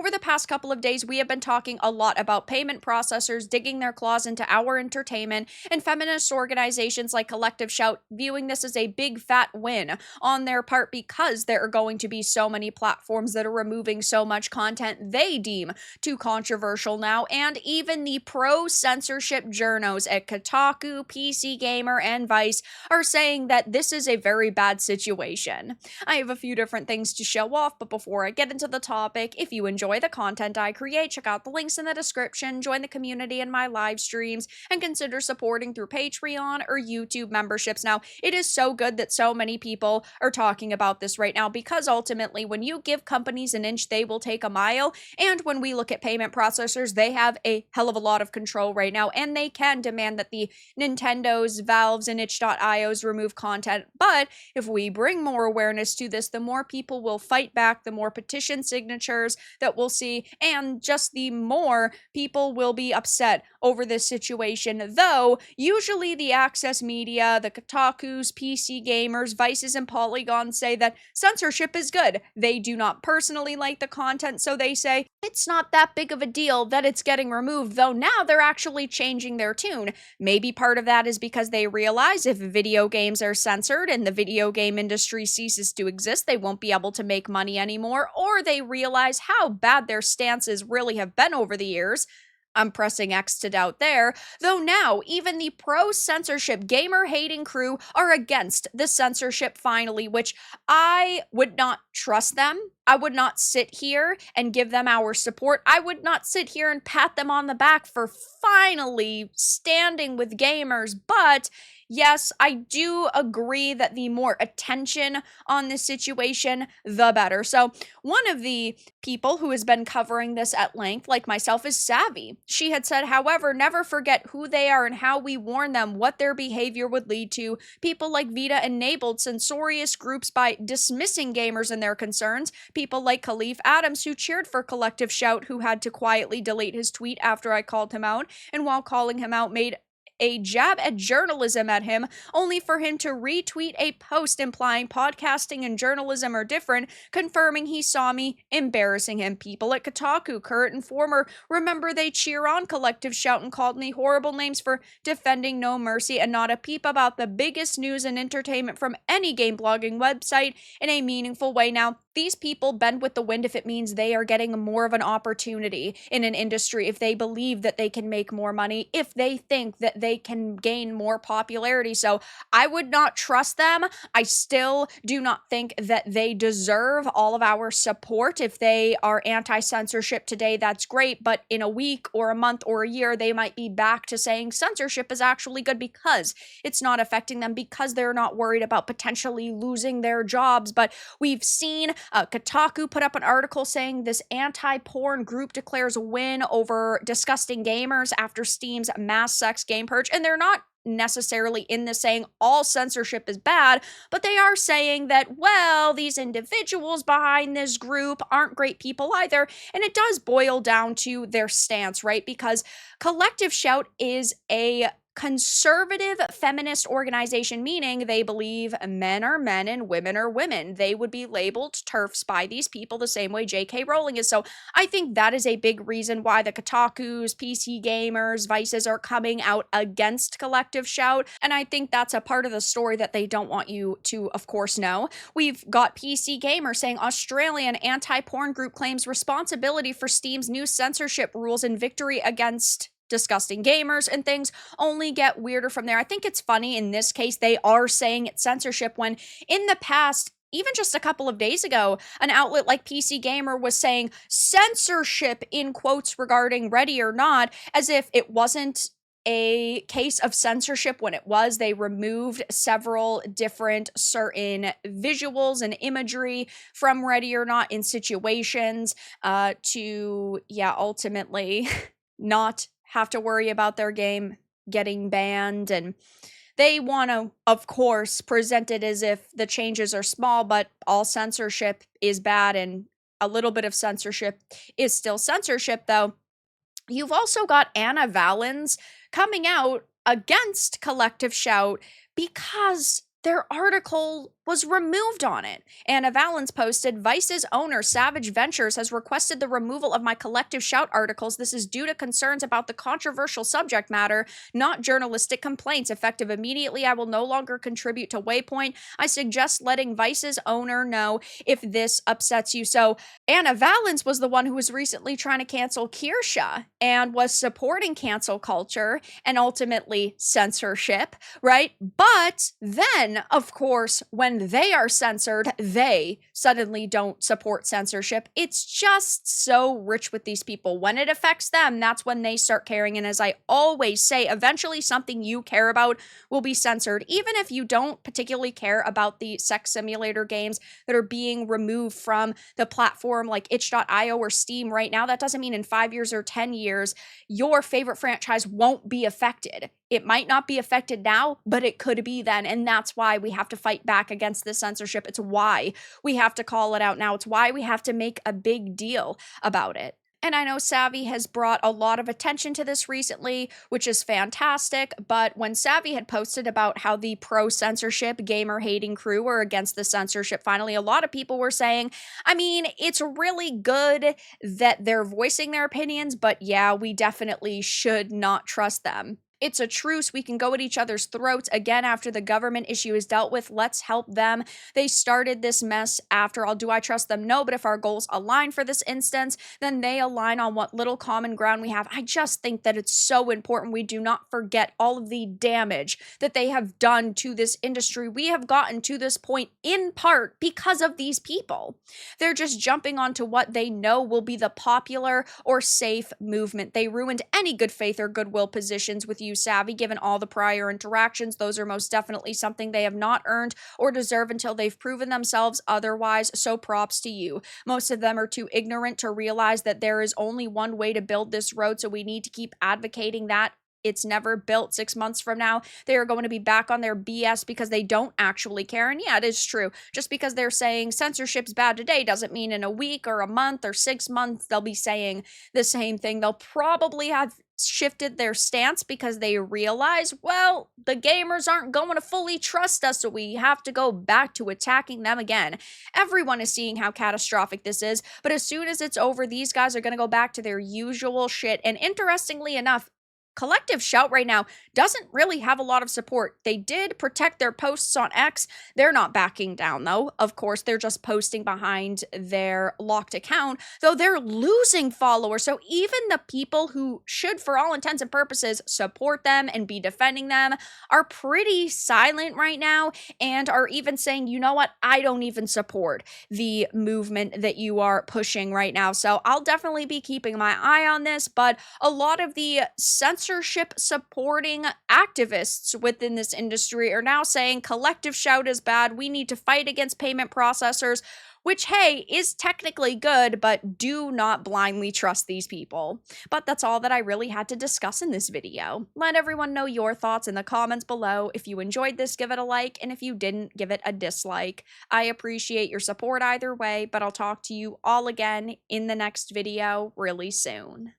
over the past couple of days, we have been talking a lot about payment processors digging their claws into our entertainment, and feminist organizations like Collective Shout viewing this as a big fat win on their part because there are going to be so many platforms that are removing so much content they deem too controversial now, and even the pro-censorship journos at Kotaku, PC Gamer, and Vice are saying that this is a very bad situation. I have a few different things to show off, but before I get into the topic, if you enjoy the content I create, check out the links in the description, join the community in my live streams, and consider supporting through Patreon or YouTube memberships. Now, it is so good that so many people are talking about this right now because ultimately, when you give companies an inch, they will take a mile. And when we look at payment processors, they have a hell of a lot of control right now, and they can demand that the Nintendos, Valves, and itch.ios remove content. But if we bring more awareness to this, the more people will fight back, the more petition signatures that we'll see, and just the more people will be upset over this situation. Though, usually the access media, the Kotakus, PC Gamers, Vices, and Polygons say that censorship is good. They do not personally like the content, so they say it's not that big of a deal that it's getting removed, though now they're actually changing their tune. Maybe part of that is because they realize if video games are censored and the video game industry ceases to exist, they won't be able to make money anymore, or they realize how bad their stances really have been over the years. I'm pressing X to doubt there, though now even the pro-censorship gamer-hating crew are against the censorship finally, which I would not trust them. I would not sit here and give them our support. I would not sit here and pat them on the back for finally standing with gamers, but yes, I do agree that the more attention on this situation, the better. So one of the people who has been covering this at length, like myself, is Savvy. She had said, however, never forget who they are and how we warn them what their behavior would lead to. People like Vita enabled censorious groups by dismissing gamers and their concerns. People like Khalif Adams, who cheered for Collective Shout, who had to quietly delete his tweet after I called him out, and while calling him out, made a jab at journalism at him, only for him to retweet a post implying podcasting and journalism are different, confirming he saw me embarrassing him. People at Kotaku, current and former, remember they cheer on Collective Shout and called me horrible names for defending No Mercy, and not a peep about the biggest news and entertainment from any game blogging website in a meaningful way. Now, these people bend with the wind if it means they are getting more of an opportunity in an industry, if they believe that they can make more money, if they think that they can gain more popularity. So I would not trust them. I still do not think that they deserve all of our support. If they are anti-censorship today, that's great, but in a week or a month or a year, they might be back to saying censorship is actually good because it's not affecting them, because they're not worried about potentially losing their jobs. But we've seen Kotaku put up an article saying this anti-porn group declares a win over disgusting gamers after Steam's mass sex game purge, and they're not necessarily in this saying all censorship is bad, but they are saying that, well, these individuals behind this group aren't great people either, and it does boil down to their stance, right? Because Collective Shout is a conservative feminist organization, meaning they believe men are men and women are women. They would be labeled TERFs by these people the same way J.K. Rowling is. So I think that is a big reason why the Kotakus, PC Gamers, Vices are coming out against Collective Shout, and I think that's a part of the story that they don't want you to, of course, know. We've got PC Gamer saying Australian anti-porn group claims responsibility for Steam's new censorship rules in victory against disgusting gamers, and things only get weirder from there. I think it's funny in this case they are saying it's censorship when in the past, even just a couple of days ago, an outlet like PC Gamer was saying censorship in quotes regarding Ready or Not, as if it wasn't a case of censorship when it was. They removed several different certain visuals and imagery from Ready or Not in situations to, ultimately not have to worry about their game getting banned. And they want to, of course, present it as if the changes are small, but all censorship is bad and a little bit of censorship is still censorship, though. You've also got Anna Valens coming out against Collective Shout because their article was removed on it. Anna Valens posted, Vice's owner, Savage Ventures, has requested the removal of my Collective Shout articles. This is due to concerns about the controversial subject matter, not journalistic complaints. Effective immediately, I will no longer contribute to Waypoint. I suggest letting Vice's owner know if this upsets you. So Anna Valens was the one who was recently trying to cancel Kirsha and was supporting cancel culture and ultimately censorship, right? But then, of course, when they are censored, they suddenly don't support censorship. It's just so rich with these people. When it affects them, that's when they start caring. And as I always say, eventually something you care about will be censored. Even if you don't particularly care about the sex simulator games that are being removed from the platform like itch.io or Steam right now, that doesn't mean in 5 years or 10 years, your favorite franchise won't be affected. It might not be affected now, but it could be then. And that's why we have to fight back against this censorship. It's why we have to call it out now. It's why we have to make a big deal about it. And I know Savvy has brought a lot of attention to this recently, which is fantastic. But when Savvy had posted about how the pro-censorship, gamer-hating crew were against the censorship, finally, a lot of people were saying, I mean, it's really good that they're voicing their opinions, but yeah, we definitely should not trust them. It's a truce. We can go at each other's throats again after the government issue is dealt with. Let's help them. They started this mess after all. Do I trust them? No, but if our goals align for this instance, then they align on what little common ground we have. I just think that it's so important we do not forget all of the damage that they have done to this industry. We have gotten to this point in part because of these people. They're just jumping onto what they know will be the popular or safe movement. They ruined any good faith or goodwill positions with you, Savvy, given all the prior interactions. Those are most definitely something they have not earned or deserve until they've proven themselves otherwise, so props to you. Most of them are too ignorant to realize that there is only one way to build this road, so we need to keep advocating that. It's never built. 6 months from now, they are going to be back on their BS because they don't actually care. And yeah, it is true. Just because they're saying censorship's bad today doesn't mean in a week or a month or 6 months they'll be saying the same thing. They'll probably have shifted their stance because they realize, well, the gamers aren't going to fully trust us, so we have to go back to attacking them again. Everyone is seeing how catastrophic this is, but as soon as it's over, these guys are going to go back to their usual shit. And interestingly enough, Collective Shout right now doesn't really have a lot of support. They did protect their posts on X. They're not backing down, though. Of course, they're just posting behind their locked account, though they're losing followers. So even the people who should, for all intents and purposes, support them and be defending them are pretty silent right now and are even saying, you know what, I don't even support the movement that you are pushing right now. So I'll definitely be keeping my eye on this, but a lot of the censorship supporting activists within this industry are now saying Collective Shout is bad. We need to fight against payment processors, which, hey, is technically good, but do not blindly trust these people. But that's all that I really had to discuss in this video. Let everyone know your thoughts in the comments below. If you enjoyed this, give it a like, and if you didn't, give it a dislike. I appreciate your support either way, but I'll talk to you all again in the next video really soon.